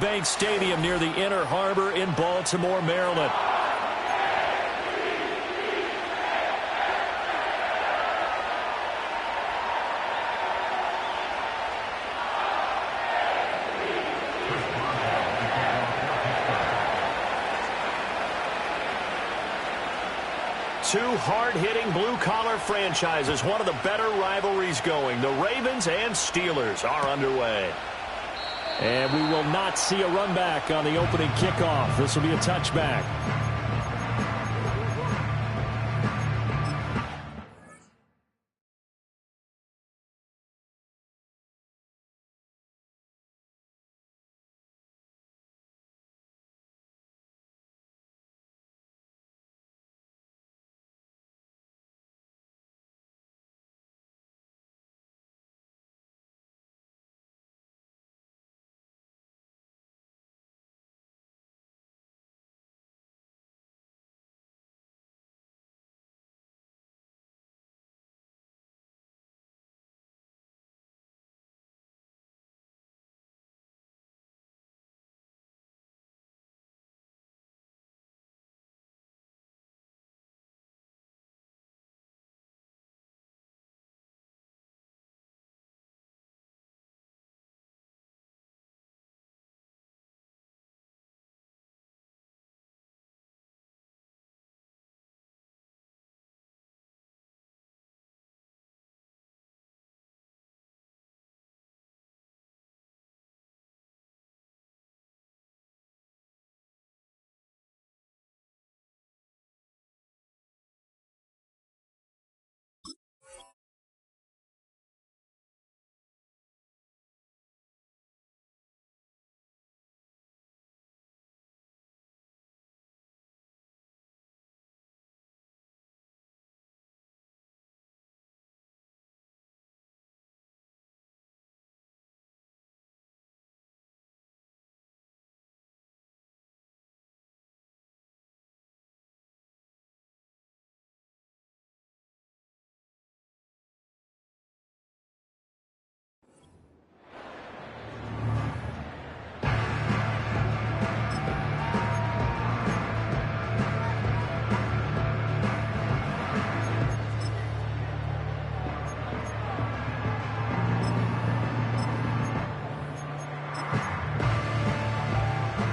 Bank Stadium near the Inner Harbor in Baltimore, Maryland. Two hard-hitting blue-collar franchises, one of the better rivalries going. The Ravens and Steelers are underway. And we will not see a run back on the opening kickoff. This will be a touchback.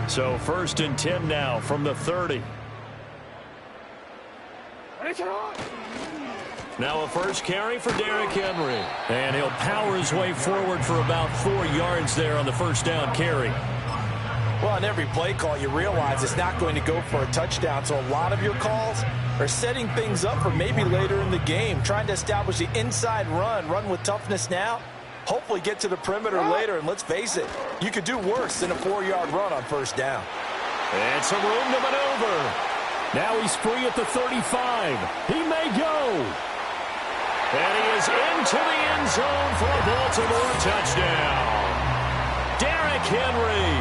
So 1st and 10 now from the 30. Now a first carry for Derrick Henry. And he'll power his way forward for about 4 yards there on the first down carry. Well, on every play call, you realize it's not going to go for a touchdown. So a lot of your calls are setting things up for maybe later in the game, trying to establish the inside run with toughness now. Hopefully get to the perimeter later, and let's face it, you could do worse than a 4-yard run on first down. And some room to maneuver. Now he's free at the 35. He may go. And he is into the end zone for a Baltimore touchdown. Derrick Henry,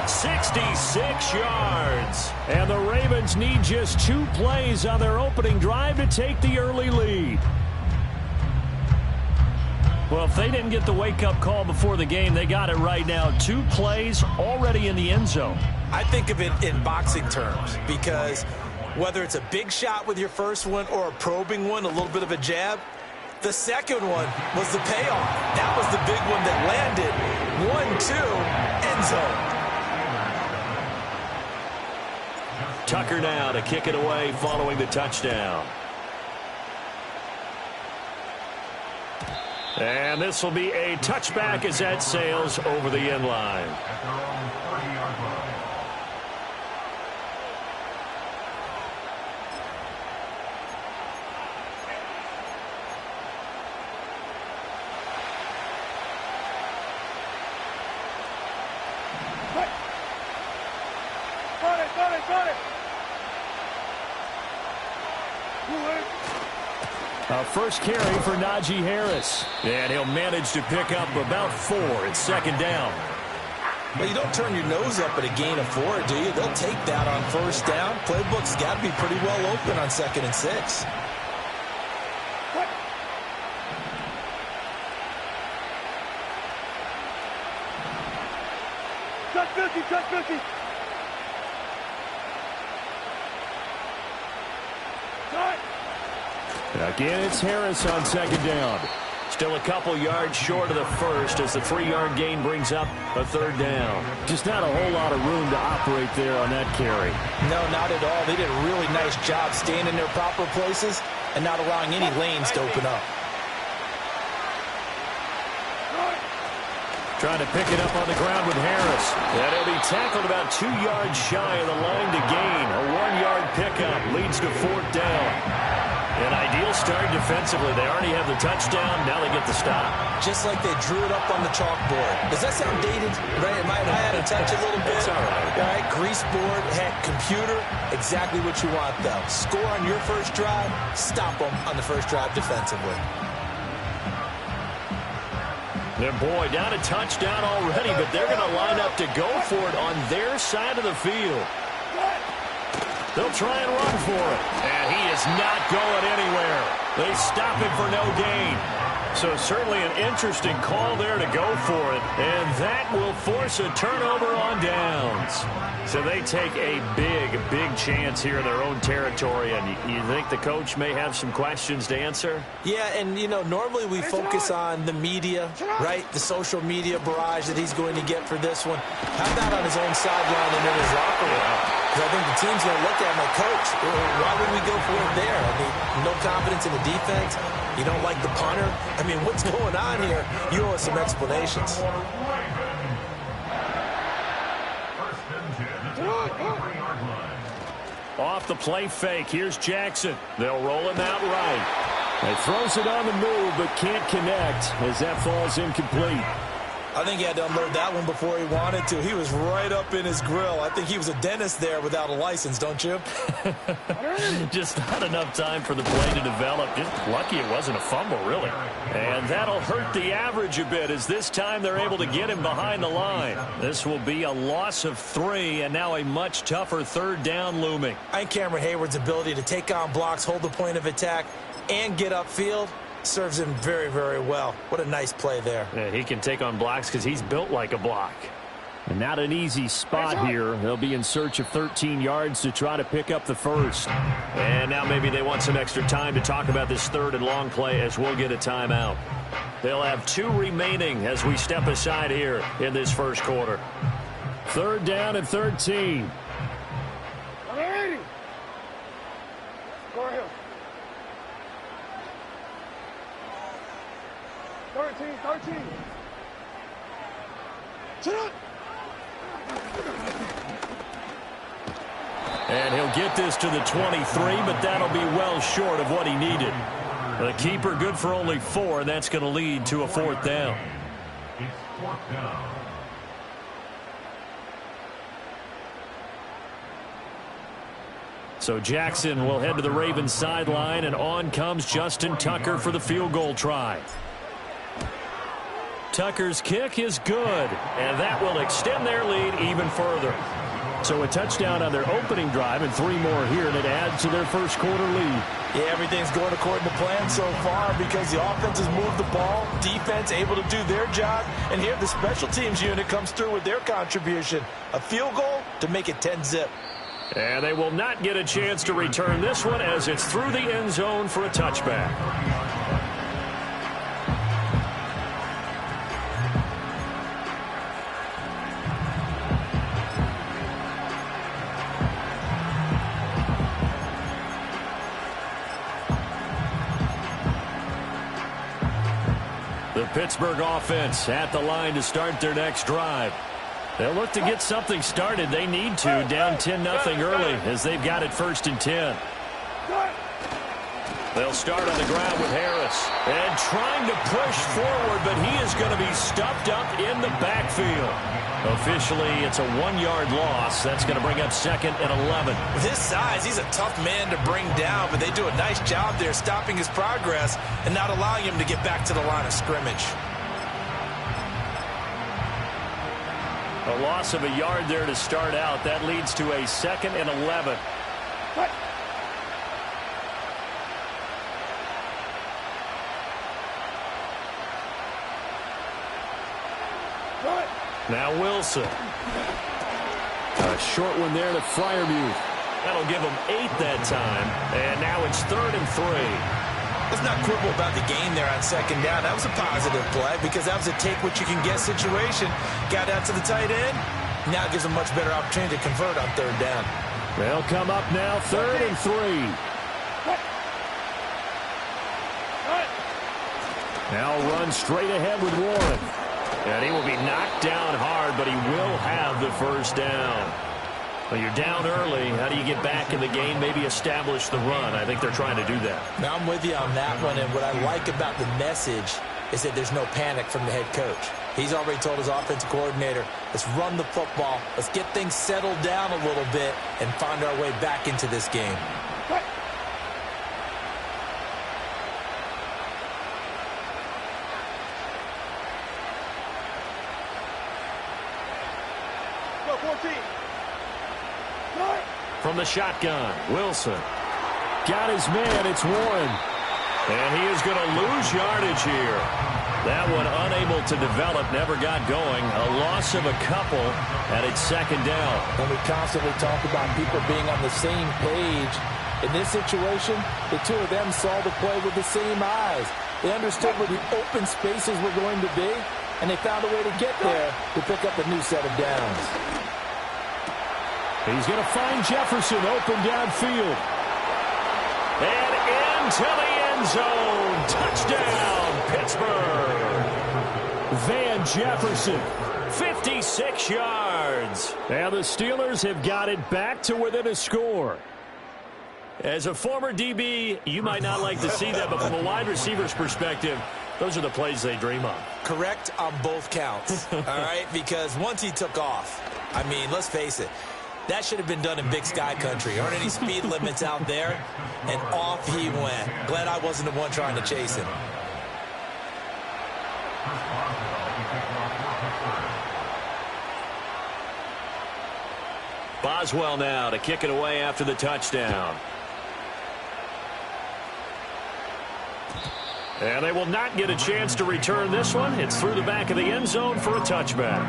66 yards. And the Ravens need just 2 plays on their opening drive to take the early lead. Well, if they didn't get the wake-up call before the game, they got it right now. 2 plays already in the end zone. I think of it in boxing terms because whether it's a big shot with your first one or a probing one, a little bit of a jab, the second one was the payoff. That was the big one that landed. 1-2, end zone. Tucker now to kick it away following the touchdown. And this will be a touchback as that sails over the end line. A first carry for Najee Harris. And he'll manage to pick up about 4. It's 2nd down. Well, you don't turn your nose up at a gain of 4, do you? They'll take that on first down. Playbook's got to be pretty well open on 2nd and 6. Cut 50, Again, it's Harris on second down. Still a couple yards short of the first as the 3-yard gain brings up a third down. Just not a whole lot of room to operate there on that carry. No, not at all. They did a really nice job staying in their proper places and not allowing any lanes to open up. Trying to pick it up on the ground with Harris. And he'll be tackled about 2 yards shy of the line to gain. A 1-yard pickup leads to fourth down. An ideal start defensively. They already have the touchdown. Now they get the stop. Just like they drew it up on the chalkboard. Does that sound dated? Right? It might have had a touch a little bit. It's all right. All right, grease board, heck, computer, exactly what you want, though. Score on your first drive, stop them on the first drive defensively. And boy, down a touchdown already, but they're going to line up to go for it on their side of the field. They'll try and run for it. And he is not going anywhere. They stop him for no gain. So certainly an interesting call there to go for it. And that will force a turnover on downs. So they take a big chance here in their own territory. And you think the coach may have some questions to answer? Yeah, and, you know, normally we focus on the media, right? The social media barrage that he's going to get for this one. How about on his own sideline and in his locker room? Because I think the team's going to look at him like, Coach, why would we go for it there? I mean, no confidence in the defense. You don't like the punter. I mean, what's going on here? You owe us some explanations. Off the play fake. Here's Jackson. They'll roll him out right. He throws it on the move but can't connect as that falls incomplete. I think he had to unload that one before he wanted to. He was right up in his grill. I think he was a dentist there without a license, don't you? Just not enough time for the play to develop. Just lucky it wasn't a fumble, really. And that'll hurt the average a bit as this time they're able to get him behind the line. This will be a loss of 3 and now a much tougher third down looming. I think Cameron Hayward's ability to take on blocks, hold the point of attack, and get upfield serves him very well. What a nice play there. Yeah, he can take on blocks because he's built like a block. And not an easy spot here. They'll be in search of 13 yards to try to pick up the first. And now maybe they want some extra time to talk about this third and long play as we'll get a timeout. They'll have 2 remaining as we step aside here in this first quarter. Third down and 13. Go ahead. 13. Sit up. And he'll get this to the 23, but that'll be well short of what he needed. The keeper good for only 4, and that's going to lead to a fourth down. It's fourth down. So Jackson will head to the Ravens sideline, and on comes Justin Tucker for the field goal try. Tucker's kick is good, and that will extend their lead even further. So a touchdown on their opening drive and 3 more here, and it adds to their first quarter lead. Yeah, everything's going according to plan so far because the offense has moved the ball, defense able to do their job, and here the special teams unit comes through with their contribution. A field goal to make it 10-zip. And they will not get a chance to return this one as it's through the end zone for a touchback. The Pittsburgh offense at the line to start their next drive. They'll look to get something started. They need to, down 10-0 early as they've got it 1st and 10. They'll start on the ground with Harris. And trying to push forward, but he is going to be stuffed up in the backfield. Officially, it's a 1-yard loss. That's going to bring up 2nd and 11. With his size, he's a tough man to bring down, but they do a nice job there stopping his progress and not allowing him to get back to the line of scrimmage. A loss of a yard there to start out. That leads to a 2nd and 11. What? Now Wilson. A short one there to Freiermuth. That'll give them 8 that time. And now it's 3rd and 3. Let's not quibble about the gain there on 2nd down. That was a positive play because that was a take-what-you-can-get situation. Got out to the tight end. Now it gives them a much better opportunity to convert on 3rd down. They'll come up now 3rd and 3. Now run straight ahead with Warren. And he will be knocked down hard, but he will have the first down. Well, you're down early. How do you get back in the game? Maybe establish the run. I think they're trying to do that. Now, I'm with you on that one, and what I like about the message is that there's no panic from the head coach. He's already told his offensive coordinator, let's run the football, let's get things settled down a little bit and find our way back into this game. Go, 14. From the shotgun, Wilson. Got his man, it's Warren. And he is going to lose yardage here. That one unable to develop, never got going. A loss of a couple, and it's 2nd down. And we constantly talk about people being on the same page. In this situation, the two of them saw the play with the same eyes. They understood where the open spaces were going to be, and they found a way to get there to pick up a new set of downs. He's going to find Jefferson open downfield. And into the end zone. Touchdown, Pittsburgh. Van Jefferson, 56 yards. And the Steelers have got it back to within a score. As a former DB, you might not like to see that, but from a wide receiver's perspective, those are the plays they dream of. Correct on both counts, all right? Because once he took off, I mean, let's face it, that should have been done in Big Sky country. Aren't any speed limits out there? And off he went. Glad I wasn't the one trying to chase him. Boswell now to kick it away after the touchdown. And they will not get a chance to return this one. It's through the back of the end zone for a touchback.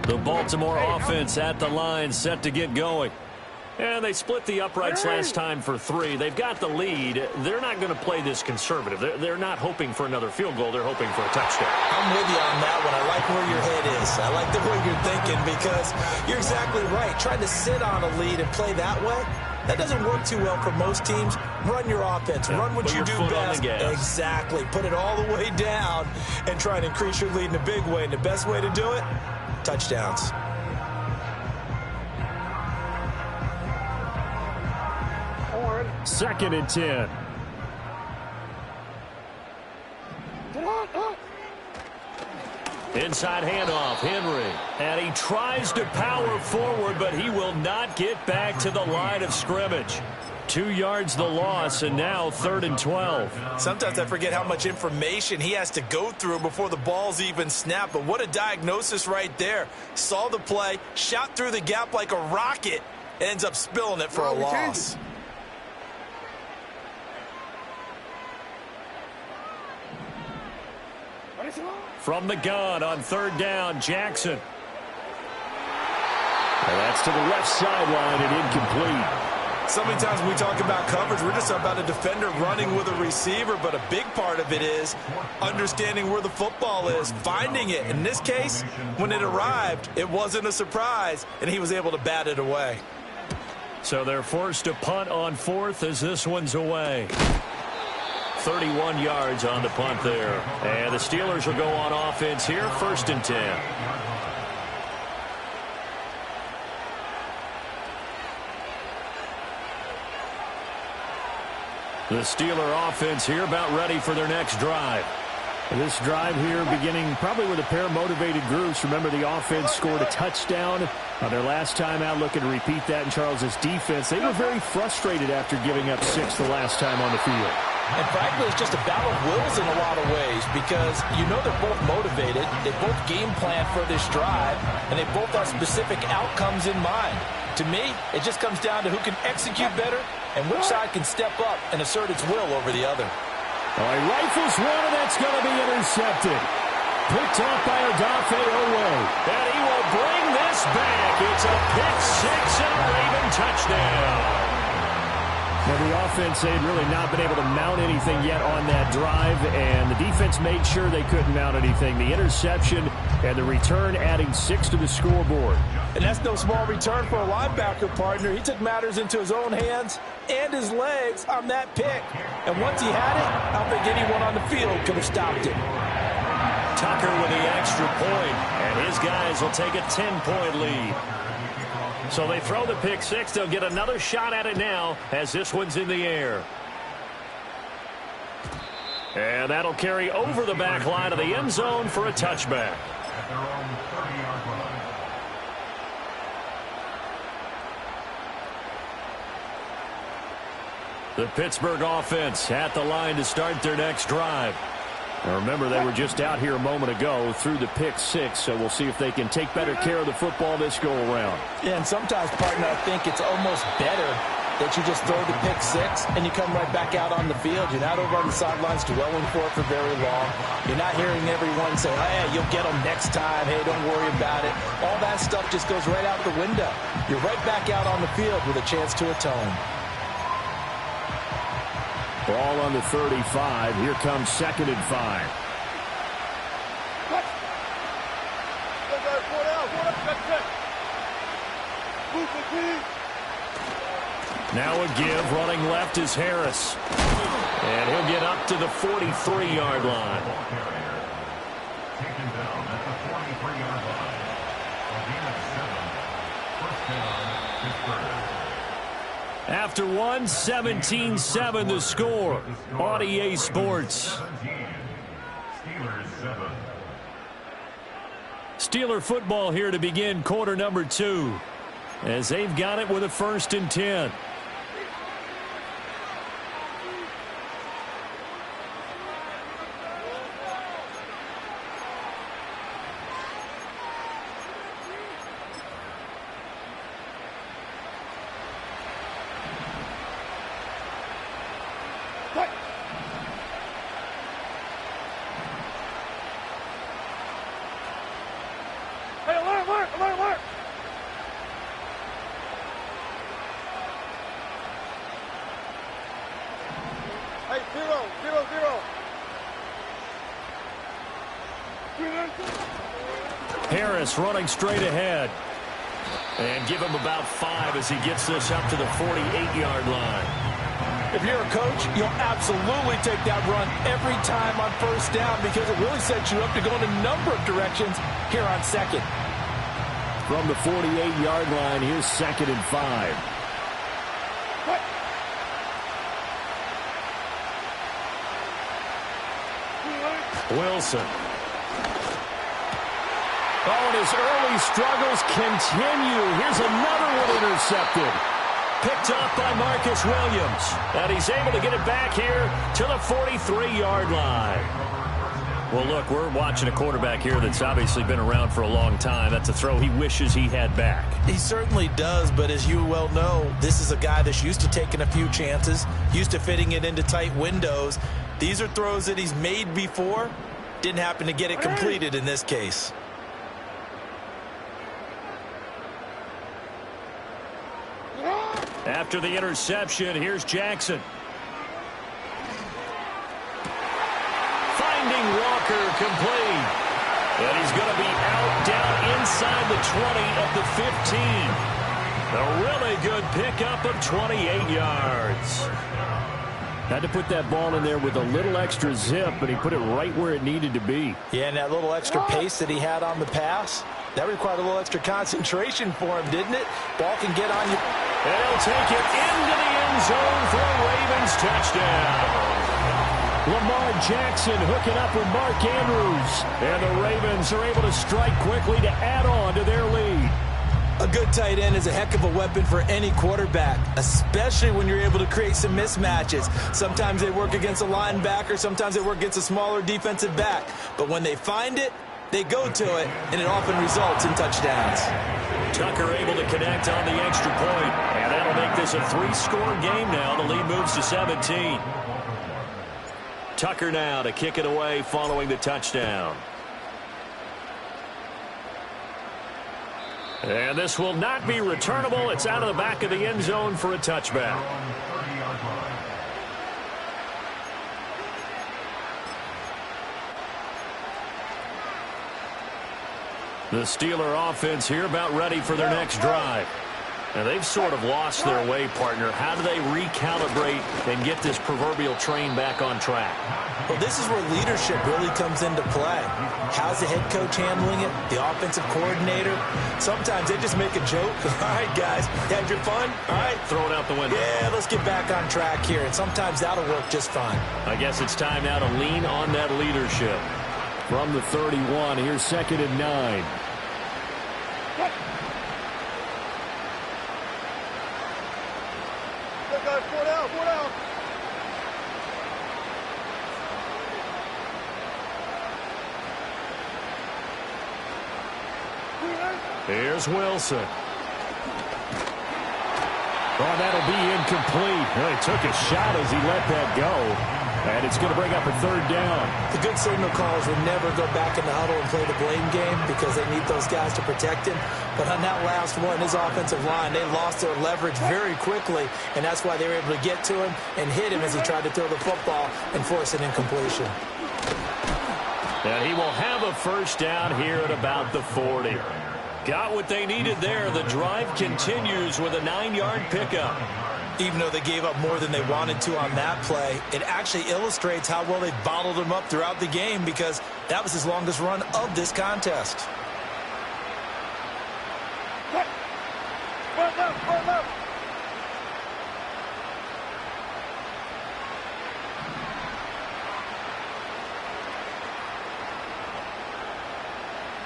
The Baltimore offense at the line, set to get going. And they split the uprights last time for 3. They've got the lead. They're not going to play this conservative. They're not hoping for another field goal. They're hoping for a touchdown. I'm with you on that one. I like where your head is. I like the way you're thinking because you're exactly right. Trying to sit on a lead and play that way, that doesn't work too well for most teams. Run your offense. Run what you do best. Exactly. Put it all the way down and try and increase your lead in a big way. And the best way to do it, touchdowns. Second and 10. Inside handoff, Henry. And he tries to power forward, but he will not get back to the line of scrimmage. 2 yards the loss, and now 3rd and 12. Sometimes I forget how much information he has to go through before the ball's even snapped. But what a diagnosis right there. Saw the play, shot through the gap like a rocket, ends up spilling it for a loss. From the gun on 3rd down, Jackson. And that's to the left sideline and incomplete. So many times when we talk about coverage, we're just about a defender running with a receiver, but a big part of it is understanding where the football is, finding it. In this case, when it arrived, it wasn't a surprise, and he was able to bat it away. So they're forced to punt on 4th as this one's away. 31 yards on the punt there. And the Steelers will go on offense here, 1st and 10. The Steeler offense here about ready for their next drive. This drive here beginning probably with a pair of motivated groups. Remember, the offense scored a touchdown on their last time out, looking to repeat that in Charles's defense. They were very frustrated after giving up 6 the last time on the field. And frankly, it's just a battle of wills in a lot of ways because you know they're both motivated. They both game plan for this drive, and they both have specific outcomes in mind. To me, it just comes down to who can execute better and which side can step up and assert its will over the other. He rifles one, and that's going to be intercepted. Picked off by Odafe Oweh. And he will bring this back. It's a pick six and a Raven touchdown. Now, the offense, they had really not been able to mount anything yet on that drive, and the defense made sure they couldn't mount anything. The interception and the return adding 6 to the scoreboard. And that's no small return for a linebacker partner. He took matters into his own hands and his legs on that pick. And once he had it, I don't think anyone on the field could have stopped him. Tucker with the extra point, and his guys will take a 10-point lead. So they throw the pick six. They'll get another shot at it now as this one's in the air. And that'll carry over the back line of the end zone for a touchback. At their own 30-yard line. The Pittsburgh offense at the line to start their next drive. Now remember, they were just out here a moment ago through the pick six, so we'll see if they can take better care of the football this go-around. Yeah, and sometimes, partner, I think it's almost better that you just throw the pick six and you come right back out on the field. You're not over on the sidelines dwelling for it for very long. You're not hearing everyone say, hey, you'll get them next time. Hey, don't worry about it. All that stuff just goes right out the window. You're right back out on the field with a chance to atone. Ball on the 35. Here comes 2nd and 5. Now a give. Running left is Harris. And he'll get up to the 43-yard line. Taken down at the 43-yard line. Again at 7. First down, Pittsburgh. After 17-7 the score on EA Sports. Steeler football here to begin quarter number 2 as they've got it with a 1st and 10. Alert! Hey, 0-0-0. Harris running straight ahead. And give him about 5 as he gets this up to the 48-yard line. If you're a coach, you'll absolutely take that run every time on 1st down because it really sets you up to go in a number of directions here on 2nd. From the 48-yard line, here's 2nd and 5. Wilson. Oh, and his early struggles continue. Here's another one intercepted. Picked off by Marcus Williams. And he's able to get it back here to the 43-yard line. Well, look, we're watching a quarterback here that's obviously been around for a long time. That's a throw he wishes he had back. He certainly does, but as you well know, this is a guy that's used to taking a few chances, used to fitting it into tight windows. These are throws that he's made before. Didn't happen to get it completed in this case. After the interception, here's Jackson. Finding Walker complete. And he's going to be out down inside the 20 of the 15. A really good pickup of 28 yards. Had to put that ball in there with a little extra zip, but he put it right where it needed to be. Yeah, and that little extra pace that he had on the pass, that required a little extra concentration for him, didn't it? Ball can get on you. And he'll take it into the end zone for a Ravens touchdown. Lamar Jackson hooking up with Mark Andrews. And the Ravens are able to strike quickly to add on to their lead. A good tight end is a heck of a weapon for any quarterback, especially when you're able to create some mismatches. Sometimes they work against a linebacker, sometimes they work against a smaller defensive back. But when they find it, they go to it, and it often results in touchdowns. Tucker able to connect on the extra point, and that'll make this a 3-score game now. The lead moves to 17. Tucker now to kick it away following the touchdown. And this will not be returnable. It's out of the back of the end zone for a touchback. The Steeler offense here about ready for their next drive. And they've sort of lost their way, partner. How do they recalibrate and get this proverbial train back on track? Well, this is where leadership really comes into play. How's the head coach handling it? The offensive coordinator? Sometimes they just make a joke. All right, guys, you had your fun? All right. Throw it out the window. Yeah, let's get back on track here. And sometimes that'll work just fine. I guess it's time now to lean on that leadership. From the 31, here's 2nd and 9. Guys, 4 down, 4 down. Here's Wilson. Oh, that'll be incomplete. Well, he took a shot as he let that go. And it's going to bring up a 3rd down. The good signal callers would never go back in the huddle and play the blame game because they need those guys to protect him. But on that last one, his offensive line, they lost their leverage very quickly, and that's why they were able to get to him and hit him as he tried to throw the football and force an incompletion. And he will have a 1st down here at about the 40. Got what they needed there. The drive continues with a 9-yard pickup. Even though they gave up more than they wanted to on that play, it actually illustrates how well they bottled him up throughout the game because that was his longest run of this contest. Run left, run left.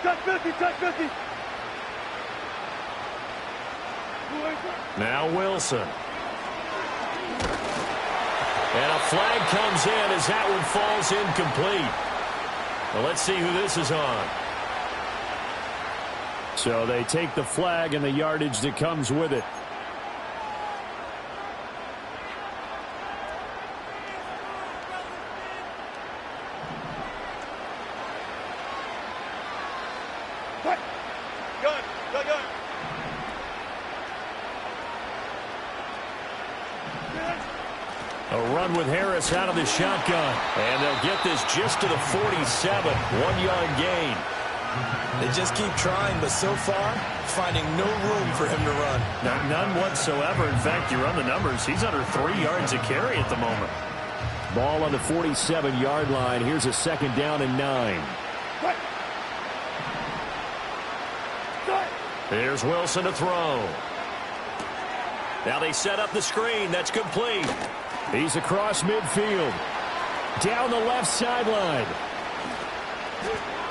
Touch 50, touch 50. Now Wilson. And a flag comes in as that one falls incomplete. Well, let's see who this is on. So they take the flag and the yardage that comes with it. Gun. A run with Harris out of the shotgun. And they'll get this just to the 47. 1-yard gain. They just keep trying, but so far, finding no room for him to run. None whatsoever. In fact, you run the numbers. He's under 3 yards a carry at the moment. Ball on the 47-yard line. Here's a 2nd down and 9. Here's Wilson to throw. Now they set up the screen. That's complete. He's across midfield. Down the left sideline.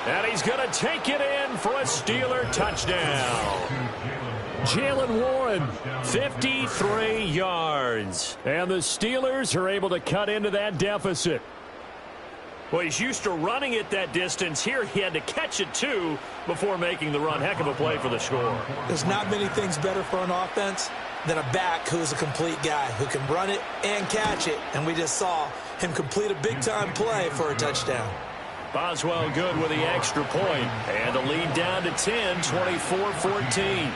And he's going to take it in for a Steeler touchdown. Jaylen Warren, 53 yards. And the Steelers are able to cut into that deficit. Well, he's used to running it that distance. Here he had to catch it, too, before making the run. Heck of a play for the score. There's not many things better for an offense than a back who's a complete guy who can run it and catch it. And we just saw him complete a big-time play for a touchdown. Boswell good with the extra point. And the lead down to 10, 24-14.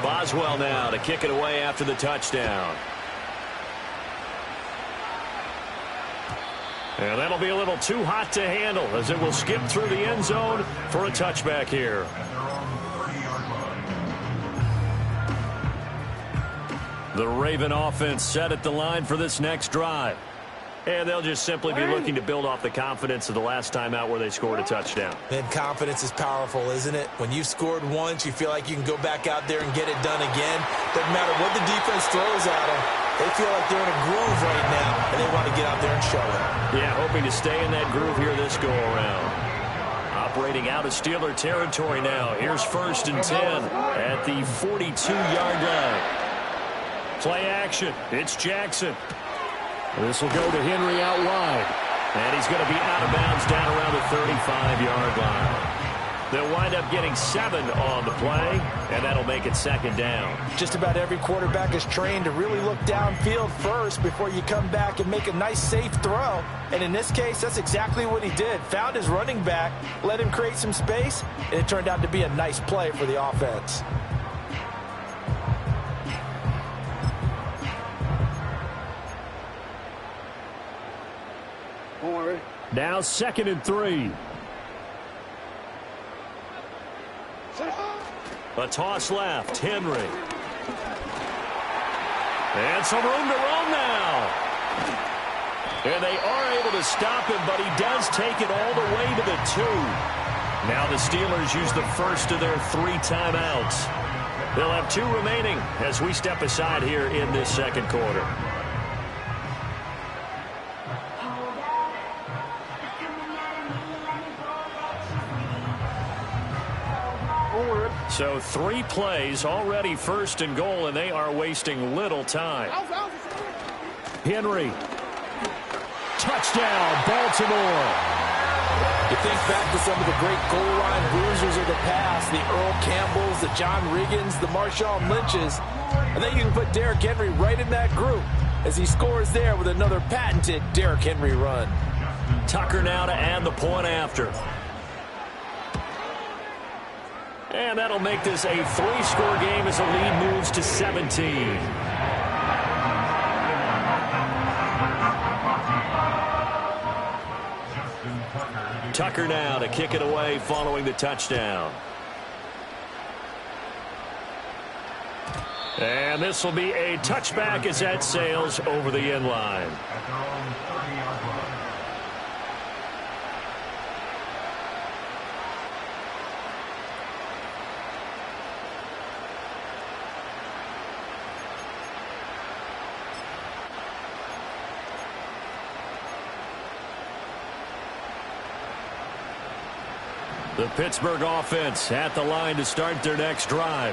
Boswell now to kick it away after the touchdown. And that'll be a little too hot to handle as it will skip through the end zone for a touchback here. The Raven offense set at the line for this next drive. And they'll just simply be looking to build off the confidence of the last time out where they scored a touchdown. And confidence is powerful, isn't it? When you've scored once, you feel like you can go back out there and get it done again. Doesn't matter what the defense throws at them. They feel like they're in a groove right now, and they want to get out there and show it. Yeah, hoping to stay in that groove here this go-around. operating out of Steeler territory now. Here's 1st and 10 at the 42-yard line. Play action. It's Jackson. This will go to Henry out wide. And he's going to be out of bounds down around the 35-yard line. They'll wind up getting 7 on the play, and that'll make it 2nd down. Just about every quarterback is trained to really look downfield first before you come back and make a nice, safe throw. And in this case, that's exactly what he did. Found his running back, let him create some space, and it turned out to be a nice play for the offense. Now 2nd and 3. A toss left. Henry. And some room to run now. And they are able to stop him, but he does take it all the way to the 2. Now the Steelers use the first of their 3 timeouts. They'll have 2 remaining as we step aside here in this 2nd quarter. So 3 plays already 1st and goal, and they are wasting little time. Henry. Touchdown, Baltimore. You think back to some of the great goal line bruisers of the past, the Earl Campbells, the John Riggins, the Marshawn Lynches. I think you can put Derrick Henry right in that group as he scores there with another patented Derrick Henry run. Tucker now to add the point after. And that'll make this a 3-score game as the lead moves to 17. Tucker now to kick it away following the touchdown. And this will be a touchback as that sails over the end line. The Pittsburgh offense at the line to start their next drive.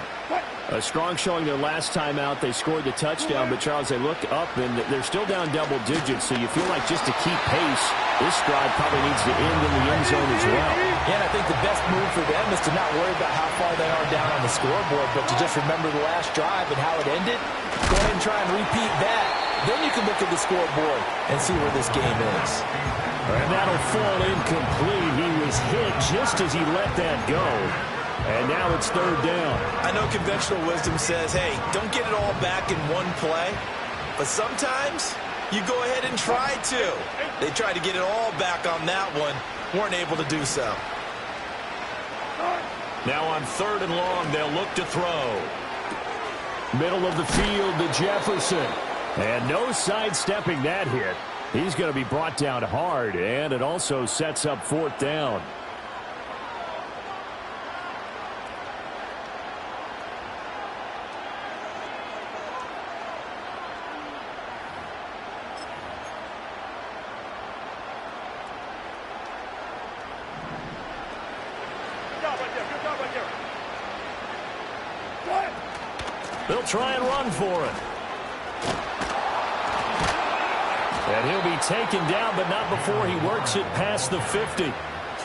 A strong showing their last time out. They scored the touchdown, but Charles, they look up and they're still down double digits, so you feel like just to keep pace, this drive probably needs to end in the end zone as well. Yeah, and I think the best move for them is to not worry about how far they are down on the scoreboard, but to just remember the last drive and how it ended. Go ahead and try and repeat that. Then you can look at the scoreboard and see where this game is. And that'll fall incomplete. He was hit just as he let that go. And now it's 3rd down. I know conventional wisdom says, hey, don't get it all back in one play. But sometimes you go ahead and try to. They tried to get it all back on that one. Weren't able to do so. Now on 3rd and long, they'll look to throw. Middle of the field to Jefferson. And no sidestepping that hit. He's going to be brought down hard, and it also sets up 4th down. They'll try and run for it. And he'll be taken down, but not before he works it past the 50.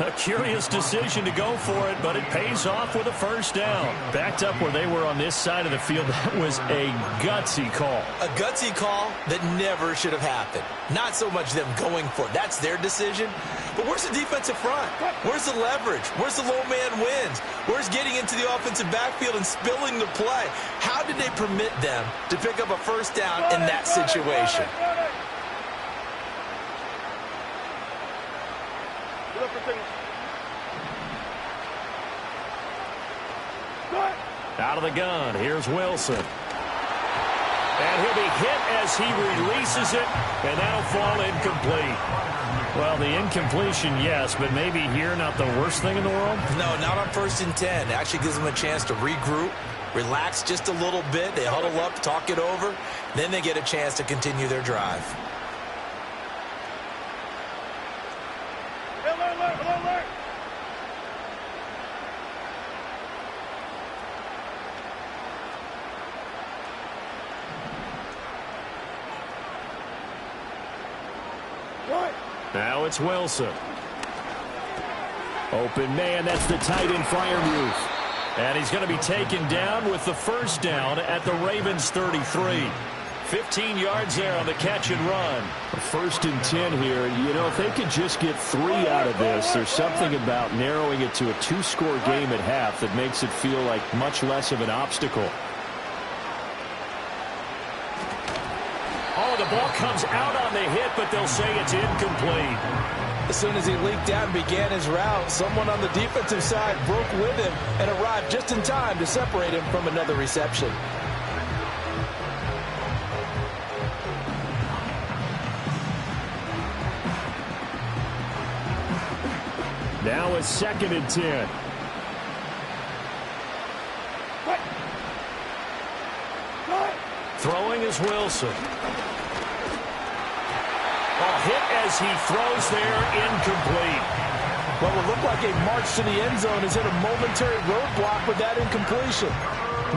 A curious decision to go for it, but it pays off with a 1st down. Backed up where they were on this side of the field, that was a gutsy call. A gutsy call that never should have happened. Not so much them going for it. That's their decision. But where's the defensive front? Where's the leverage? Where's the low man wins? Where's getting into the offensive backfield and spilling the play? How did they permit them to pick up a 1st down in that situation? Out of the gun, here's Wilson. And he'll be hit as he releases it, and that'll fall incomplete. Well, the incompletion, yes, but maybe here not the worst thing in the world? No, not on 1st and 10. It actually gives them a chance to regroup, relax just a little bit. They huddle up, talk it over. Then they get a chance to continue their drive. Now it's Wilson. Open man, that's the tight end Freiermuth. And he's going to be taken down with the first down at the Ravens 33. 15 yards there on the catch and run. First and 10 here. You know, if they could just get 3 out of this, there's something about narrowing it to a 2-score game at half that makes it feel like much less of an obstacle. Oh, the ball comes out on the hit, but they'll say it's incomplete. As soon as he leaked out and began his route, someone on the defensive side broke with him and arrived just in time to separate him from another reception. Now it's 2nd and 10. Throwing is Wilson. Ball hit as he throws there, incomplete. What will look like a march to the end zone is hit a momentary roadblock with that incompletion.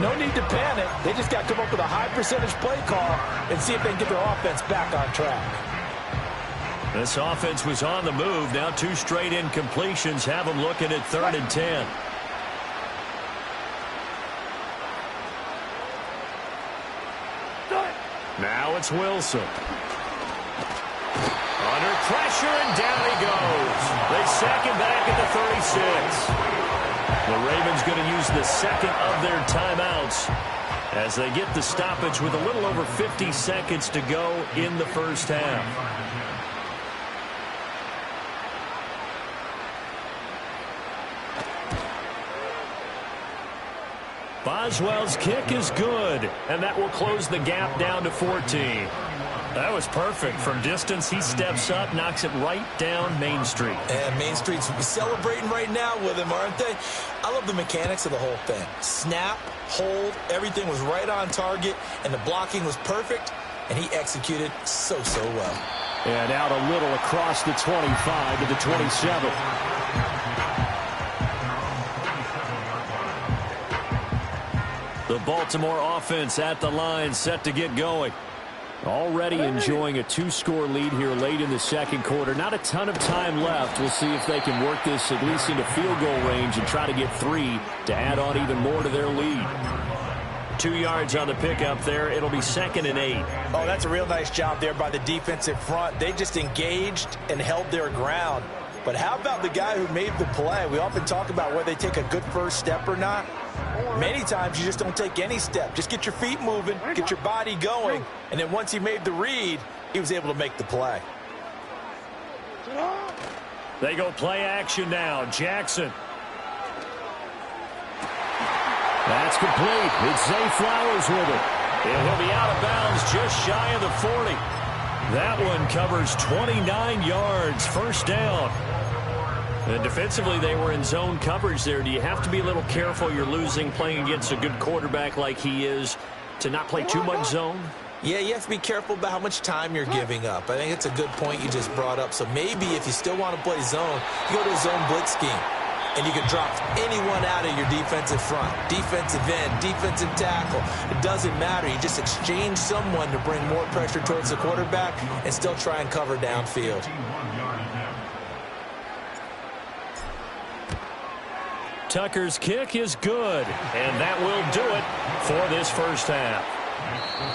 No need to panic. They just got to come up with a high percentage play call and see if they can get their offense back on track. This offense was on the move. Now 2 straight incompletions have them looking at 3rd and 10. Now it's Wilson. Under pressure, and down he goes. They sack him back at the 36. The Ravens going to use the second of their timeouts as they get the stoppage with a little over 50 seconds to go in the first half. Boswell's kick is good, and that will close the gap down to 14. That was perfect. From distance, he steps up, knocks it right down Main Street. And Main Street's celebrating right now with him, aren't they? I love the mechanics of the whole thing. Snap, hold, everything was right on target, and the blocking was perfect, and he executed so well. And out a little across the 25 to the 27. The Baltimore offense at the line, set to get going. Already enjoying a 2-score lead here late in the second quarter. Not a ton of time left. We'll see if they can work this at least into field goal range and try to get 3 to add on even more to their lead. 2 yards on the pickup there. It'll be 2nd and 8. Oh, that's a real nice job there by the defensive front. They just engaged and held their ground. But how about the guy who made the play? We often talk about whether they take a good first step or not. Many times you just don't take any step. Just get your feet moving, get your body going, and then once he made the read, he was able to make the play. They go play action now. Jackson. That's complete. It's Zay Flowers with it. And he'll be out of bounds just shy of the 40. That one covers 29 yards. First down. And defensively, they were in zone coverage there. Do you have to be a little careful? You're losing playing against a good quarterback like he is to not play too much zone? Yeah, you have to be careful about how much time you're giving up. I think it's a good point you just brought up. So maybe if you still want to play zone, you go to a zone blitz scheme. And you can drop anyone out of your defensive front, defensive end, defensive tackle. It doesn't matter. You just exchange someone to bring more pressure towards the quarterback and still try and cover downfield. Tucker's kick is good, and that will do it for this first half.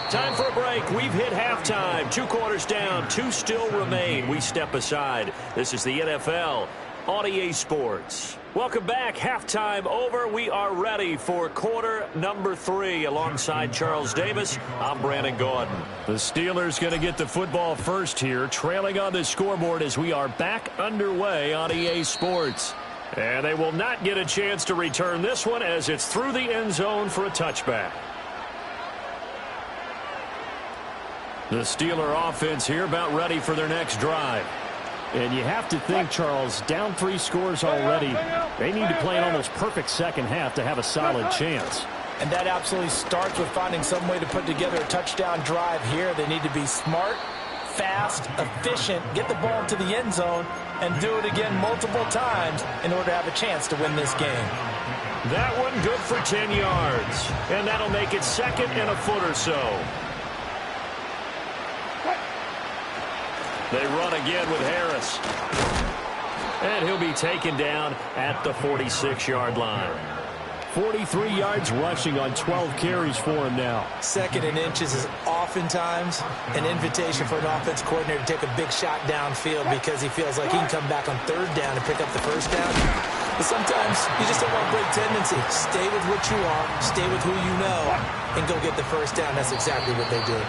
Time for a break. We've hit halftime. 2 quarters down, 2 still remain. We step aside. This is the NFL on EA Sports. Welcome back. Halftime over. We are ready for quarter number 3. Alongside Charles Davis, I'm Brandon Gordon. The Steelers going to get the football first here, trailing on the scoreboard as we are back underway on EA Sports. And they will not get a chance to return this one as it's through the end zone for a touchback. The Steeler offense here about ready for their next drive. And you have to think, Charles, down 3 scores already. They need to play an almost perfect second half to have a solid chance. And that absolutely starts with finding some way to put together a touchdown drive here. They need to be smart, fast, efficient, get the ball into the end zone, and do it again multiple times in order to have a chance to win this game. That one good for 10 yards. And that'll make it 2nd and a foot or so. They run again with Harris. And he'll be taken down at the 46-yard line. 43 yards rushing on 12 carries for him now. Second and inches is oftentimes an invitation for an offense coordinator to take a big shot downfield because he feels like he can come back on third down and pick up the first down. But sometimes you just don't want to break tendency. Stay with what you are, stay with who you know, and go get the first down. That's exactly what they did.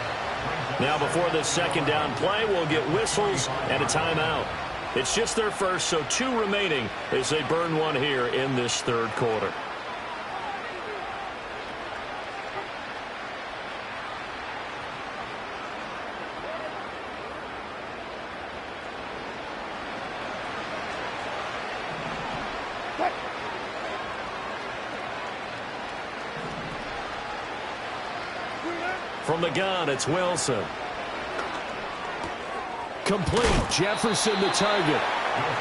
Now before this second down play, we'll get whistles and a timeout. It's just their first, so 2 remaining as they burn one here in this third quarter. From the gun, it's Wilson. Complete. Jefferson the target.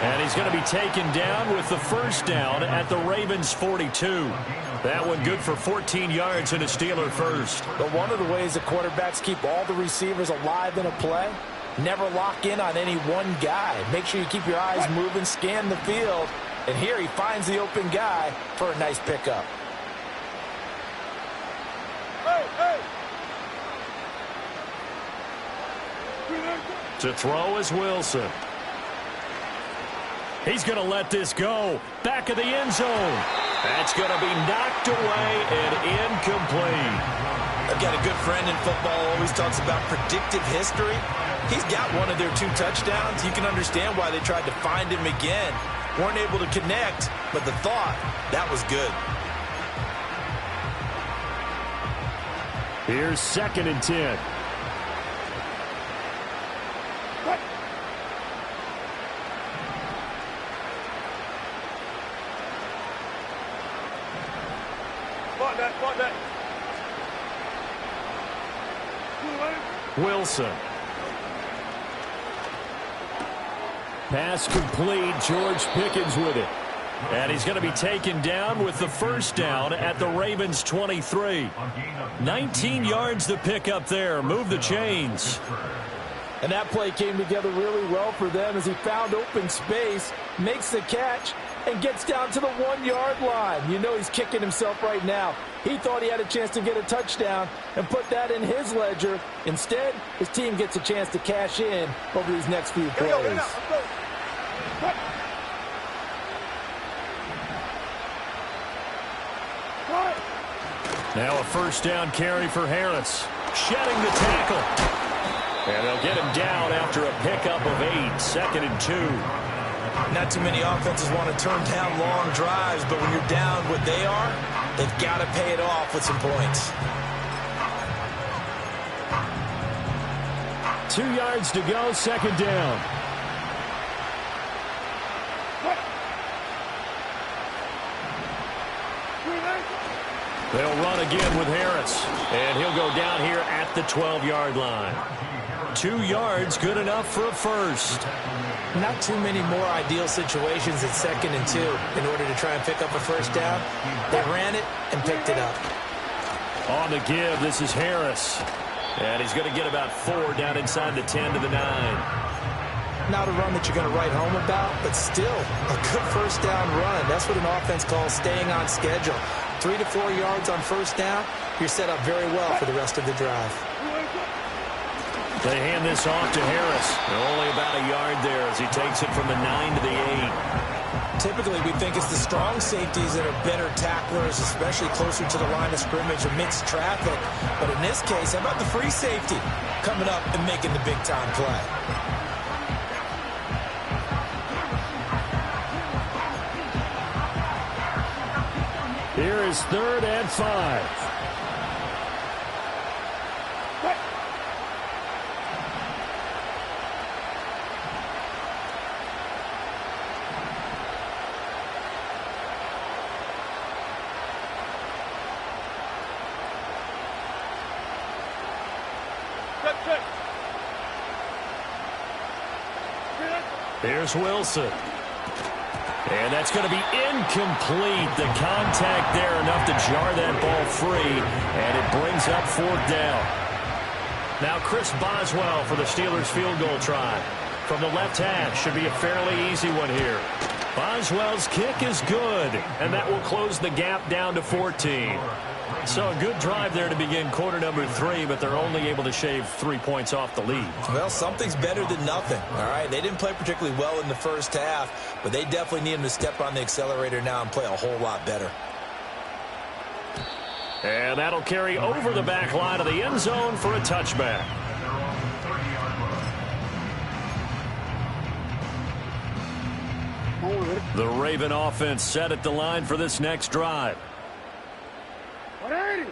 And he's going to be taken down with the first down at the Ravens 42. That one good for 14 yards and a Steeler first. But one of the ways the quarterbacks keep all the receivers alive in a play, never lock in on any one guy. Make sure you keep your eyes moving, scan the field. And here he finds the open guy for a nice pickup. To throw is Wilson. He's going to let this go. Back of the end zone. That's going to be knocked away and incomplete. I've got a good friend in football, always talks about predictive history. He's got one of their 2 touchdowns. You can understand why they tried to find him again. Weren't able to connect, but the thought, that was good. Here's 2nd and 10. Wilson. Pass complete. George Pickens with it. And he's going to be taken down with the first down at the Ravens 23. 19 yards to pick up there. Move the chains. And that play came together really well for them as he found open space, makes the catch, and gets down to the 1-yard line. You know he's kicking himself right now. He thought he had a chance to get a touchdown and put that in his ledger. Instead, his team gets a chance to cash in over these next few plays. Now a first down carry for Harris. Shedding the tackle. And they'll get him down after a pickup of 8. 2nd and 2. Not too many offenses want to turn down long drives, but when you're down what they are, they've got to pay it off with some points. 2 yards to go, 2nd down. They'll run again with Harris, and he'll go down here at the 12-yard line. 2 yards, good enough for a first. Not too many more ideal situations at 2nd and 2 in order to try and pick up a first down. They ran it and picked it up. On the give, this is Harris. And he's going to get about 4 down inside the 10 to the 9. Not a run that you're going to write home about, but still a good first down run. That's what an offense calls staying on schedule. 3 to 4 yards on first down, you're set up very well for the rest of the drive. They hand this off to Harris. Only about a yard there as he takes it from the 9 to the 8. Typically, we think it's the strong safeties that are better tacklers, especially closer to the line of scrimmage amidst traffic. But in this case, how about the free safety coming up and making the big-time play? Here is 3rd and 5. Here's Wilson. And that's going to be incomplete. The contact there enough to jar that ball free, and it brings up 4th down. Now Chris Boswell for the Steelers field goal try. from the left hash. Should be a fairly easy one here. Boswell's kick is good, and that will close the gap down to 14. So a good drive there to begin quarter number 3, but they're only able to shave 3 points off the lead. Well, something's better than nothing, all right? They didn't play particularly well in the first half, but they definitely need them to step on the accelerator now and play a whole lot better. And that'll carry over the back line of the end zone for a touchback. The Raven offense set at the line for this next drive. 180.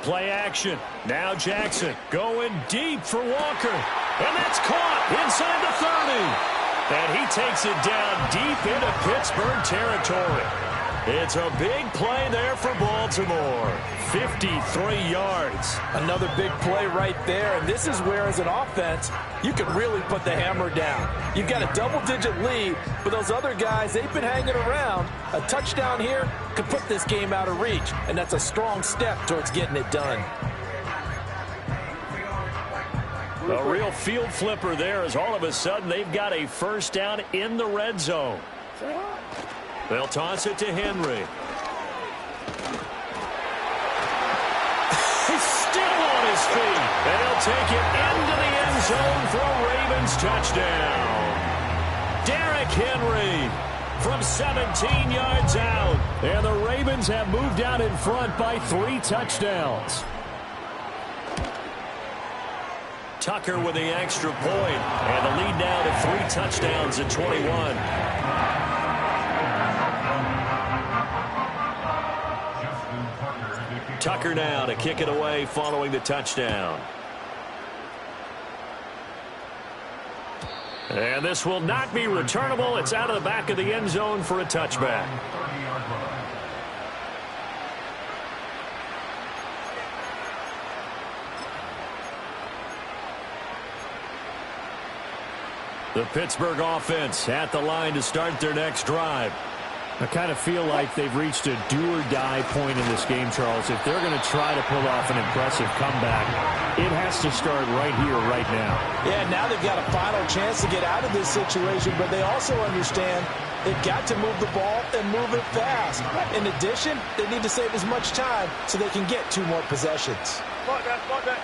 Play action. Now Jackson going deep for Walker. And that's caught inside the 30. And he takes it down deep into Pittsburgh territory. It's a big play there for Baltimore. 53 yards. Another big play right there, and this is where, as an offense, you can really put the hammer down. You've got a double-digit lead, but those other guys, they've been hanging around. A touchdown here could put this game out of reach, and that's a strong step towards getting it done. A real field flipper there, as all of a sudden they've got a first down in the red zone. They'll toss it to Henry. He's still on his feet. And he'll take it into the end zone for a Ravens touchdown. Derrick Henry from 17 yards out. And the Ravens have moved out in front by 3 touchdowns. Tucker with the extra point. And the lead now to 3 touchdowns at 21. Tucker now to kick it away following the touchdown. And this will not be returnable. It's out of the back of the end zone for a touchback. The Pittsburgh offense at the line to start their next drive. I kind of feel like they've reached a do-or-die point in this game, Charles. If they're going to try to pull off an impressive comeback, it has to start right here, right now. Yeah, now they've got a final chance to get out of this situation, but they also understand they've got to move the ball and move it fast. In addition, they need to save as much time so they can get 2 more possessions. Spot that.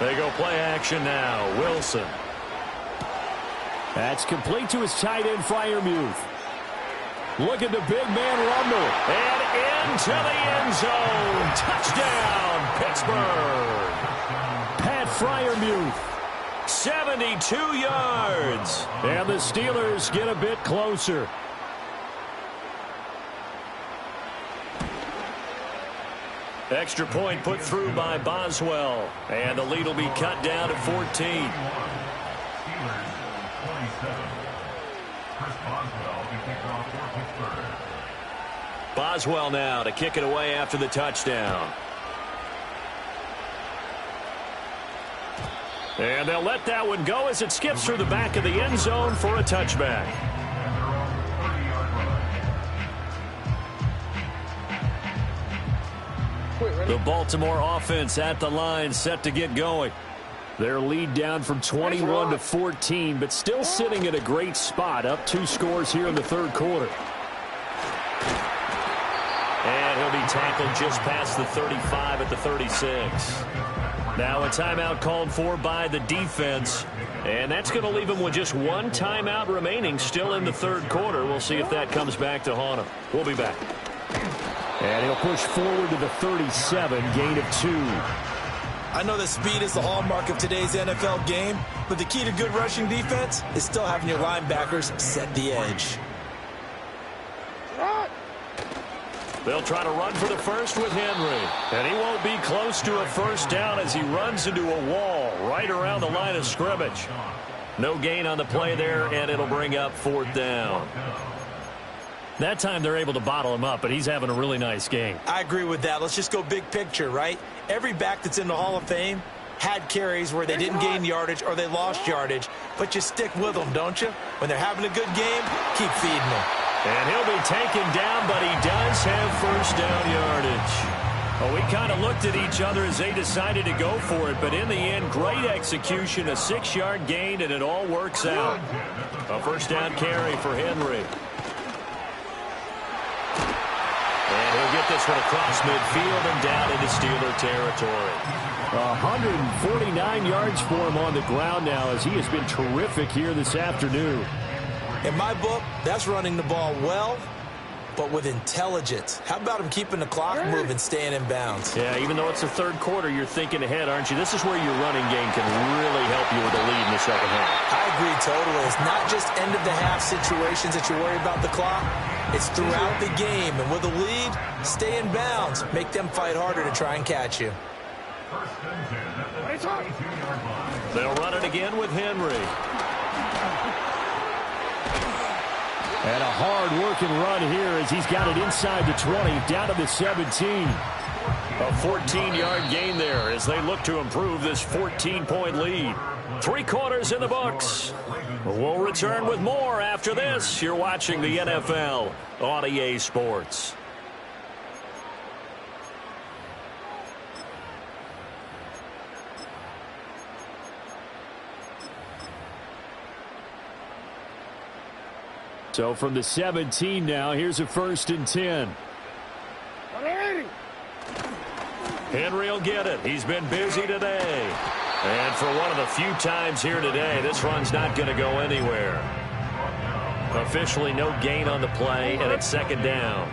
They go play action now. Wilson. That's complete to his tight end, Freiermuth. Look at the big man rumble. And into the end zone. Touchdown, Pittsburgh. Pat Freiermuth. 72 yards. And the Steelers get a bit closer. Extra point put through by Boswell. And the lead will be cut down to 14. Boswell now to kick it away after the touchdown. And they'll let that one go as it skips through the back of the end zone for a touchback. The Baltimore offense at the line set to get going. Their lead down from 21 to 14, but still sitting at a great spot, up 2 scores here in the third quarter. And he'll be tackled just past the 35 at the 36. Now a timeout called for by the defense, and that's going to leave him with just 1 timeout remaining still in the third quarter. We'll see if that comes back to haunt him. We'll be back. And he'll push forward to the 37, gain of 2. I know that speed is the hallmark of today's NFL game, but the key to good rushing defense is still having your linebackers set the edge. They'll try to run for the first with Henry. And he won't be close to a first down as he runs into a wall right around the line of scrimmage. No gain on the play there, and it'll bring up 4th down. That time they're able to bottle him up, but he's having a really nice game. I agree with that. Let's just go big picture, right? Every back that's in the Hall of Fame had carries where they didn't gain yardage or they lost yardage, but you stick with them, don't you? When they're having a good game, keep feeding them. And he'll be taken down, but he does have first down yardage. Well, we kind of looked at each other as they decided to go for it, but in the end, great execution, a 6-yard gain, and it all works out. A first down carry for Henry. And he'll get this one across midfield and down into Steeler territory. 149 yards for him on the ground now as he has been terrific here this afternoon. In my book, that's running the ball well, but with intelligence. How about him keeping the clock moving, staying in bounds? Yeah, even though it's the third quarter, you're thinking ahead, aren't you? This is where your running game can really help you with the lead in the second half. I agree totally. It's not just end-of-the-half situations that you worry about the clock. It's throughout the game. And with a lead, stay in bounds. Make them fight harder to try and catch you. They'll run it again with Henry. And a hard-working run here as he's got it inside the 20, down to the 17. A 14-yard gain there as they look to improve this 14-point lead. 3 quarters in the books. We'll return with more after this. You're watching the NFL on EA Sports. So from the 17 now, here's a 1st and 10. Henry will get it. He's been busy today. And for one of the few times here today, this run's not going to go anywhere. Officially no gain on the play, and it's 2nd down.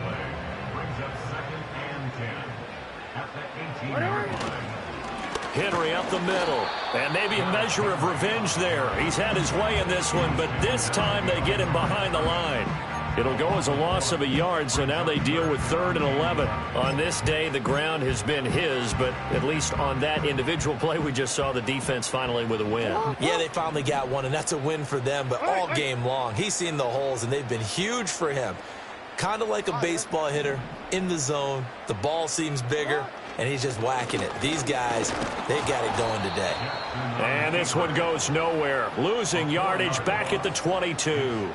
Henry up the middle, and maybe a measure of revenge there. He's had his way in this one, but this time they get him behind the line. It'll go as a loss of a yard, so now they deal with 3rd and 11. On this day, the ground has been his, but at least on that individual play, we just saw the defense finally with a win. Yeah, they finally got one, and that's a win for them, but all game long, he's seen the holes, and they've been huge for him. Kind of like a baseball hitter in the zone. The ball seems bigger, and he's just whacking it. These guys, they've got it going today. And this one goes nowhere. Losing yardage back at the 22.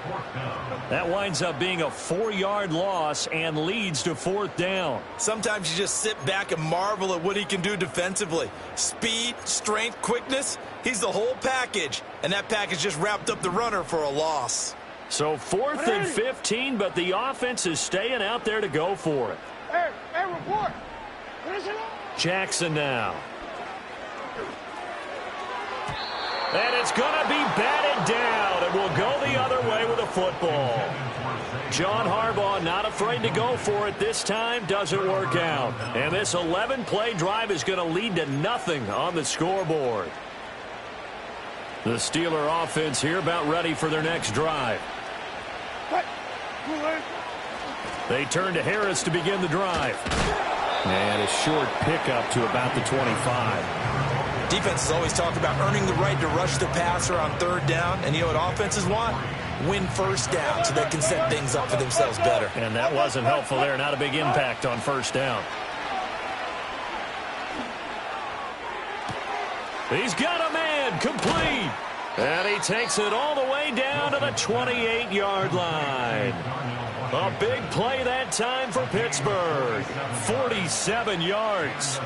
That winds up being a 4-yard loss and leads to 4th down. Sometimes you just sit back and marvel at what he can do defensively. Speed, strength, quickness, he's the whole package. And that package just wrapped up the runner for a loss. So 4th and 15, but the offense is staying out there to go for it. Hey, report. Jackson now. And it's going to be batted down, and we'll go the other way with a football. John Harbaugh not afraid to go for it this time. Doesn't work out. And this 11-play drive is going to lead to nothing on the scoreboard. The Steeler offense here about ready for their next drive. They turn to Harris to begin the drive. And a short pickup to about the 25. Defenses always talk about earning the right to rush the passer on 3rd down. And you know what offenses want? Win 1st down so they can set things up for themselves better. And that wasn't helpful there. Not a big impact on 1st down. He's got a man complete. And he takes it all the way down to the 28-yard line. A big play that time for Pittsburgh. 47 yards.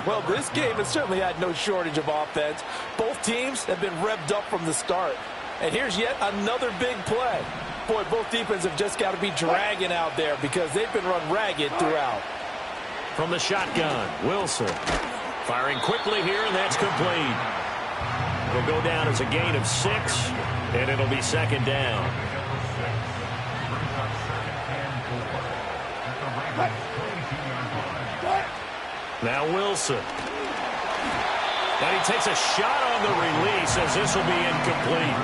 Well, this game has certainly had no shortage of offense. Both teams have been revved up from the start. And here's yet another big play. Boy, both defenses have just got to be dragging out there because they've been run ragged throughout. From the shotgun, Wilson. Firing quickly here, and that's complete. It'll go down as a gain of 6, and it'll be 2nd down. Now Wilson. And he takes a shot on the release as this will be incomplete.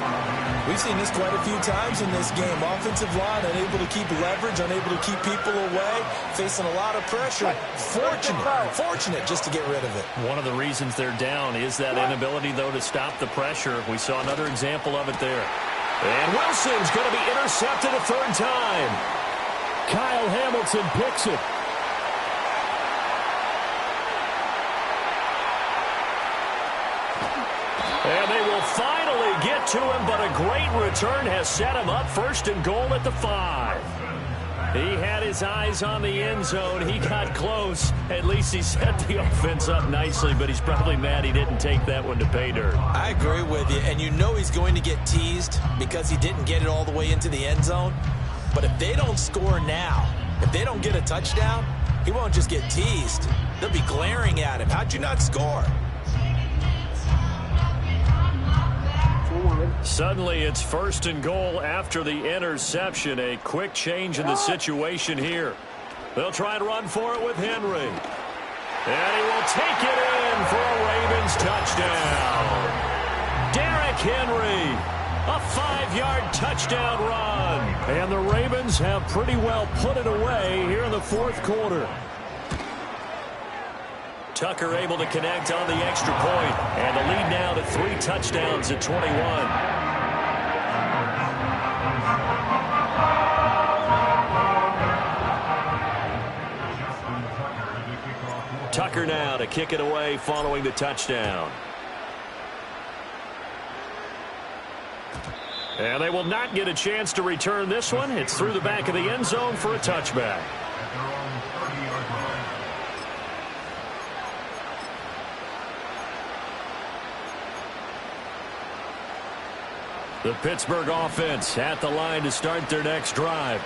We've seen this quite a few times in this game. Offensive line unable to keep leverage, unable to keep people away, facing a lot of pressure. Fortunate just to get rid of it. One of the reasons they're down is that inability, though, to stop the pressure. We saw another example of it there. And Wilson's going to be intercepted a 3rd time. Kyle Hamilton picks it. And they will finally get it to him, but a great return has set him up first and goal at the 5. He had his eyes on the end zone. He got close. At least he set the offense up nicely, but he's probably mad he didn't take that one to pay dirt. I agree with you, and you know he's going to get teased because he didn't get it all the way into the end zone. But if they don't score now, if they don't get a touchdown, he won't just get teased. They'll be glaring at him. How'd you not score? Suddenly, it's first and goal after the interception. A quick change in the situation here. They'll try and run for it with Henry. And he will take it in for a Ravens touchdown. Derrick Henry, a 5-yard touchdown run. And the Ravens have pretty well put it away here in the fourth quarter. Tucker able to connect on the extra point, and the lead now to 3 touchdowns at 21. Tucker now to kick it away following the touchdown. And they will not get a chance to return this one. It's through the back of the end zone for a touchback. The Pittsburgh offense at the line to start their next drive.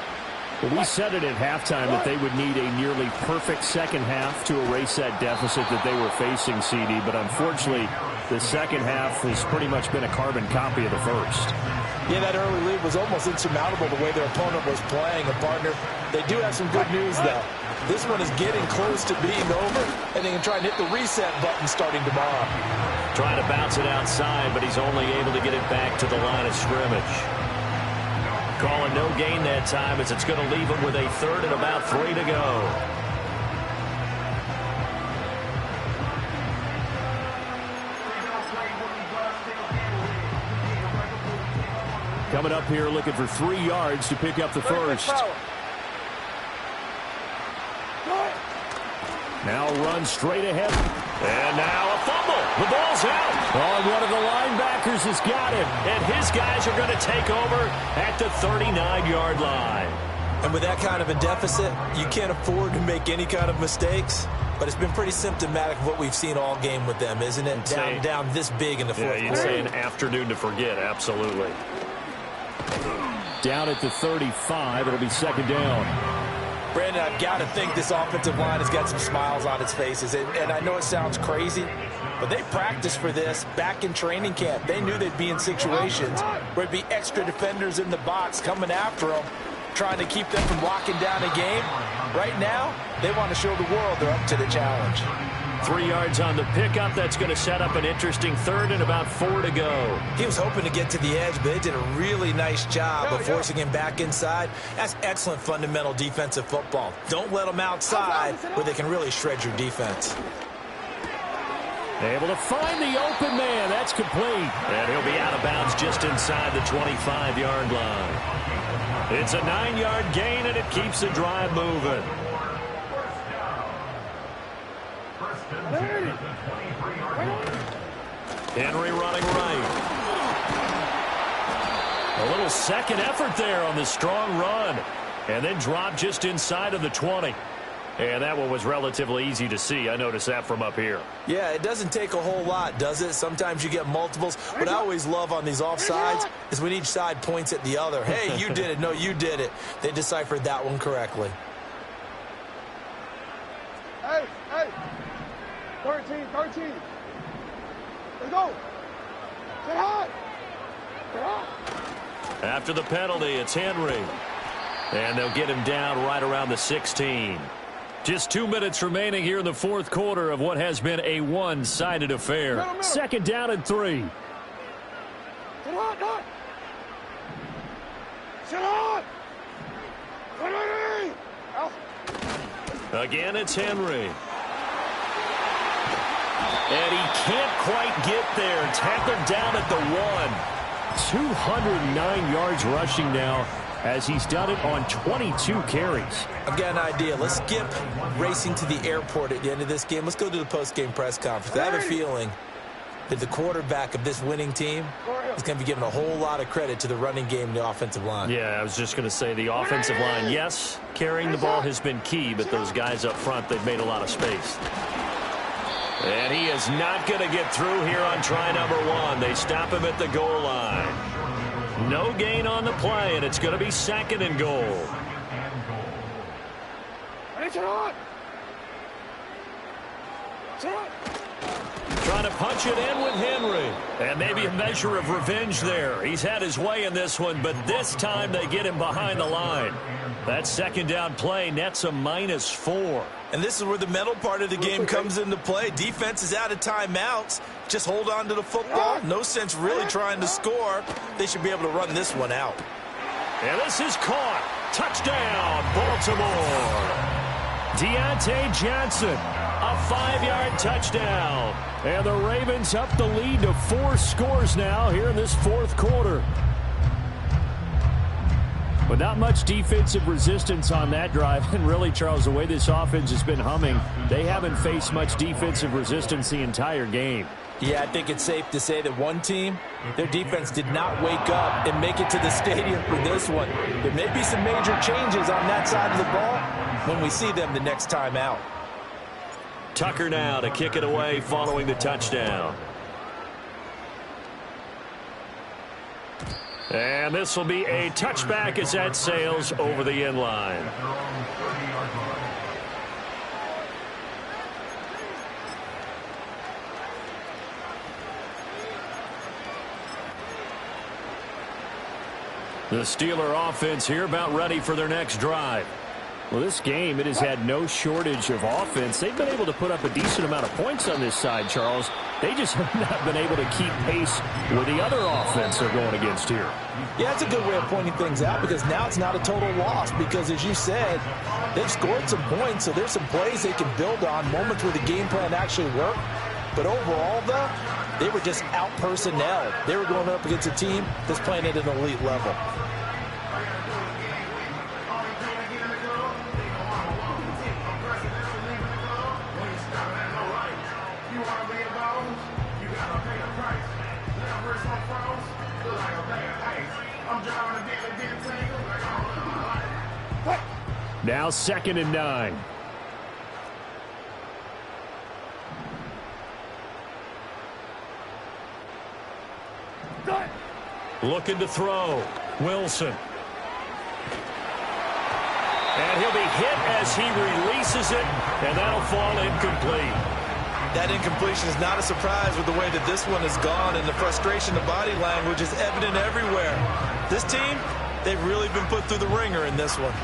Well, we said it at halftime that they would need a nearly perfect second half to erase that deficit that they were facing, CD. But unfortunately, the second half has pretty much been a carbon copy of the first. Yeah, that early lead was almost insurmountable the way their opponent was playing. And, partner, they do have some good news, though. This one is getting close to being over, and they can try and hit the reset button starting tomorrow. Trying to bounce it outside, but he's only able to get it back to the line of scrimmage. Calling no gain that time as it's going to leave him with a third and about 3 to go. Coming up here looking for 3 yards to pick up the first. Now run straight ahead. And now a fumble. The ball's out. Oh, one of the linebackers has got him. And his guys are going to take over at the 39-yard line. And with that kind of a deficit, you can't afford to make any kind of mistakes. But it's been pretty symptomatic of what we've seen all game with them, isn't it? Down this big in the fourth quarter. Yeah, you'd say an afternoon to forget, absolutely. Down at the 35, it'll be second down. Brandon, I've got to think this offensive line has got some smiles on its faces. And I know it sounds crazy, but they practiced for this back in training camp. They knew they'd be in situations where it'd be extra defenders in the box coming after them, trying to keep them from locking down a game. Right now, they want to show the world they're up to the challenge. 3 yards on the pickup. That's going to set up an interesting third and about 4 to go. He was hoping to get to the edge, but they did a really nice job of forcing him back inside. That's excellent fundamental defensive football. Don't let them outside where they can really shred your defense. Able to find the open man. That's complete. And he'll be out of bounds just inside the 25-yard line. It's a 9-yard gain, and it keeps the drive moving. Henry running right. A little second effort there on the strong run. And then dropped just inside of the 20. And that one was relatively easy to see. I noticed that from up here. Yeah, it doesn't take a whole lot, does it? Sometimes you get multiples. What I always love on these offsides is when each side points at the other. Hey, you did it. No, you did it. They deciphered that one correctly. Hey, 13. Let's go. Say hi. After the penalty, it's Henry. And they'll get him down right around the 16. Just 2 minutes remaining here in the fourth quarter of what has been a one-sided affair. Second down and 3. Again, it's Henry. And he can't quite get there. Tackled down at the 1. 209 yards rushing now, as he's done it on 22 carries. I've got an idea. Let's skip racing to the airport at the end of this game. Let's go to the post-game press conference. I have a feeling that the quarterback of this winning team is going to be given a whole lot of credit to the running game and the offensive line. Yeah, I was just going to say the offensive line, yes, carrying the ball has been key, but those guys up front, they've made a lot of space. And he is not going to get through here on try number 1. They stop him at the goal line. No gain on the play, and it's going to be 2nd and goal. Trying to punch it in with Henry. And maybe a measure of revenge there. He's had his way in this one, but this time they get him behind the line. That 2nd down play nets a -4. And this is where the mental part of the game comes into play. Defense is out of timeouts. Just hold on to the football. No sense really trying to score. They should be able to run this one out. And this is caught. Touchdown, Baltimore. Deontay Johnson, a 5-yard touchdown. And the Ravens up the lead to 4 scores now here in this 4th quarter. But not much defensive resistance on that drive. And really, Charles, the way this offense has been humming, they haven't faced much defensive resistance the entire game. Yeah, I think it's safe to say that one team, their defense did not wake up and make it to the stadium for this one. There may be some major changes on that side of the ball when we see them the next time out. Tucker now to kick it away following the touchdown. And this will be a touchback as that sails over the end line. The Steeler offense here about ready for their next drive. Well, this game, it has had no shortage of offense. They've been able to put up a decent amount of points on this side, Charles. They just have not been able to keep pace with the other offense they're going against here. Yeah, it's a good way of pointing things out because now it's not a total loss because, as you said, they've scored some points, so there's some plays they can build on, moments where the game plan actually worked. But overall, though, they were just out-personnel. They were going up against a team that's playing at an elite level. Now 2nd and 9. Looking to throw. Wilson. And he'll be hit as he releases it, and that'll fall incomplete. That incompletion is not a surprise with the way that this one has gone, and the frustration, the body language is evident everywhere. This team, they've really been put through the ringer in this one.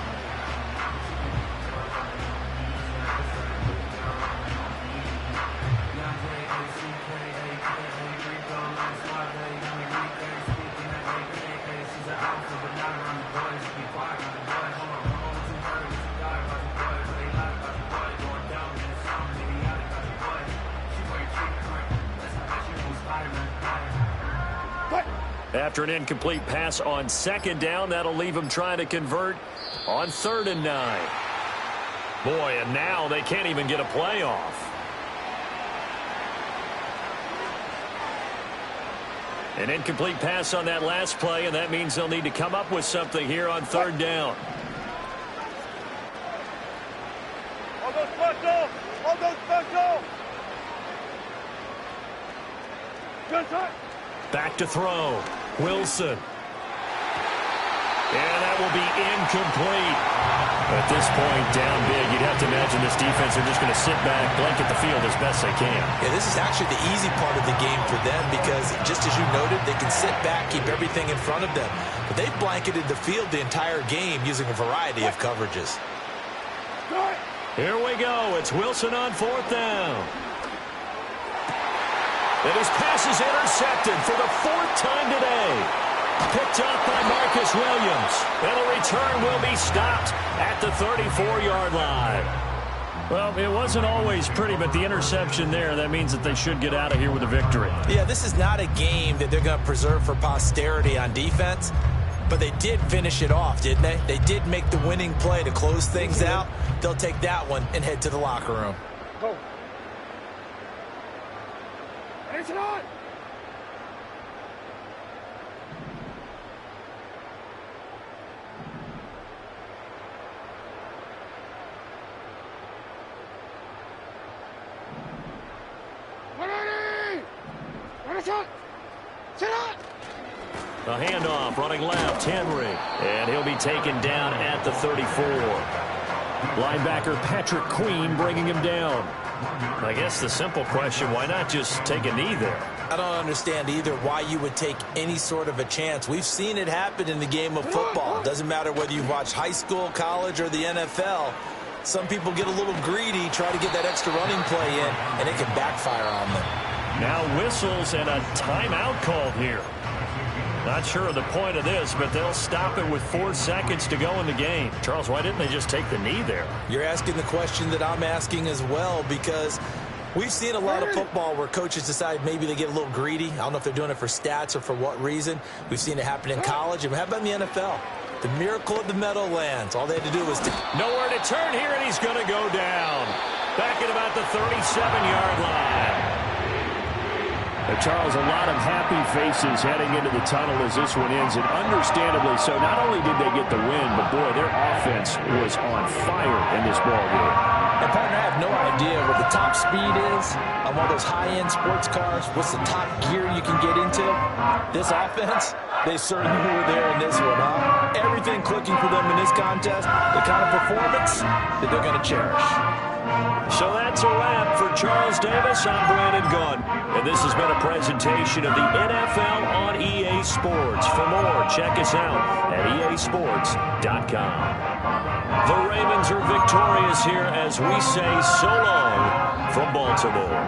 After an incomplete pass on 2nd down, that'll leave him trying to convert on 3rd and 9. Boy, and now they can't even get a play off. An incomplete pass on that last play, and that means they'll need to come up with something here on 3rd down. All those special! All those special! Good shot! Back to throw. Wilson. And that will be incomplete. At this point, down big, you'd have to imagine this defense are just going to sit back, blanket the field as best they can. Yeah, this is actually the easy part of the game for them because, just as you noted, they can sit back, keep everything in front of them. But they've blanketed the field the entire game using a variety of coverages. Here we go. It's Wilson on 4th down. And his pass is intercepted for the 4th time today. Picked up by Marcus Williams. And the return will be stopped at the 34-yard line. Well, it wasn't always pretty, but the interception there, that means that they should get out of here with a victory. Yeah, this is not a game that they're going to preserve for posterity on defense, but they did finish it off, didn't they? They did make the winning play to close things out. They'll take that one and head to the locker room. Go. It's on! A handoff, running left, Henry. And he'll be taken down at the 34. Linebacker Patrick Queen bringing him down. I guess the simple question, why not just take a knee there? I don't understand either why you would take any sort of a chance. We've seen it happen in the game of football. Doesn't matter whether you've watched high school, college, or the NFL. Some people get a little greedy, try to get that extra running play in, and it can backfire on them. Now whistles and a timeout called here. Not sure of the point of this, but they'll stop it with 4 seconds to go in the game. Charles, why didn't they just take the knee there? You're asking the question that I'm asking as well, because we've seen a lot of football where coaches decide maybe they get a little greedy. I don't know if they're doing it for stats or for what reason. We've seen it happen in college. And how about in the NFL? The miracle of the Meadowlands. All they had to do was nowhere to turn here, and he's going to go down. Back at about the 37-yard line. Charles, a lot of happy faces heading into the tunnel as this one ends, and understandably so. Not only did they get the win, but, boy, their offense was on fire in this ballgame. And, partner, I have no idea what the top speed is on one of those high-end sports cars. What's the top gear you can get into? This offense, they certainly were there in this one, huh? Everything clicking for them in this contest, the kind of performance that they're going to cherish. So that's a wrap for Charles Davis. I'm Brandon Gunn. And this has been a presentation of the NFL on EA Sports. For more, check us out at easports.com. The Ravens are victorious here as we say so long from Baltimore.